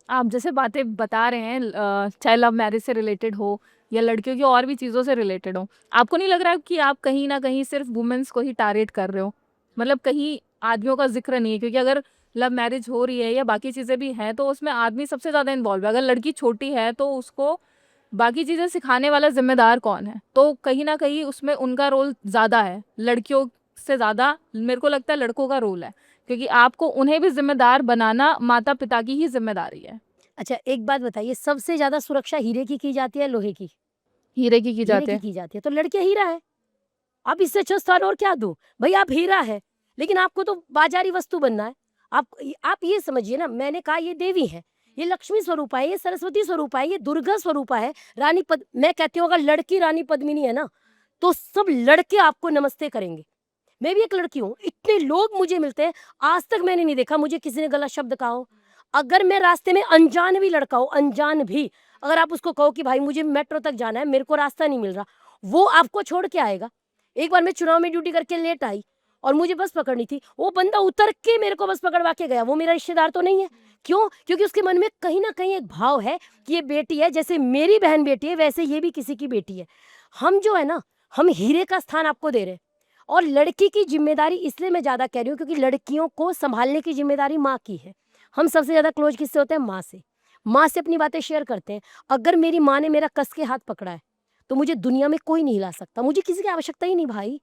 आप जैसे बातें बता रहे हैं चाहे लव मैरिज से रिलेटेड हो या लड़कियों की और भी चीज़ों से रिलेटेड हो, आपको नहीं लग रहा है कि आप कहीं न कहीं सिर्फ़ वुमेन्स को ही टारगेट कर रहे हो? मतलब कहीं आदमियों का ज़िक्र नहीं है, क्योंकि अगर लव मैरिज हो रही है या बाकी चीज़ें भी हैं, तो उसमें आदमी सबसे ज़्यादा इन्वॉल्व है। अगर लड़की छोटी है, तो उसको बाकी चीज़ें सिखाने वाला ज़िम्मेदार कौन है? तो कहीं न कहीं उसमें उनका रोल ज़्यादा है, लड़कियों से ज़्यादा मेरे को लगता है लड़कों का रोल है, क्योंकि आपको उन्हें भी ज़िम्मेदार बनाना माता-पिता की ही ज़िम्मेदारी है। अच्छा, एक बात बताइए, सबसे ज़्यादा सुरक्षा हीरे की जाती है, लोहे की? हीरे की हीरे जाते हैं। की जाती है, तो लड़कियाँ हीरा है। अब इससे अच्छा स्थान और क्या दूँ? भई आप हीरा है, लेकिन आपको तो बाज़ारी वस्तु बनना है। आप ये समझिए ना, मैंने कहा ये देवी है, ये लक्ष्मी स्वरूपा है, ये सरस्वती स्वरूपा है, ये दुर्गा स्वरूपा है, रानी पद मैं कहती हूँ अगर लड़की रानी पद्मिनी है ना, तो सब लड़के आपको नमस्ते करेंगे। मैं भी एक लड़की हूँ, इतने लोग मुझे मिलते हैं, आज तक मैंने नहीं देखा मुझे किसी ने गलत शब्द कहा हो। अगर मैं रास्ते में अनजान भी लड़का हो, अनजान भी, अगर आप उसको कहो कि भाई मुझे मेट्रो तक जाना है, मेरे को रास्ता नहीं मिल रहा, वो आपको छोड़ के आएगा। एक बार मैं चुनाव में ड्यूटी करके लेट आई और मुझे बस पकड़नी थी, वो बंदा उतर के मेरे को बस पकड़वा के गया, वो मेरा रिश्तेदार तो नहीं है। क्यों? क्योंकि उसके मन में कहीं न कहीं एक भाव है कि ये बेटी है, जैसे मेरी बहन बेटी है, वैसे ये भी किसी की बेटी है। हम जो है ना, हम हीरे का स्थान आपको दे रहे हैं। और लड़की की ज़िम्मेदारी इसलिए मैं ज़्यादा कह रही हूँ क्योंकि लड़कियों को सँभालने की ज़िम्मेदारी माँ की है। हम सबसे ज़्यादा क्लोज़ किससे होते हैं? माँ से। माँ से अपनी बातें शेयर करते हैं। अगर मेरी माँ ने मेरा कस के हाथ पकड़ा है, तो मुझे दुनिया में कोई नहीं हिला सकता। मुझे किसी की आवश्यकता ही नहीं भाई।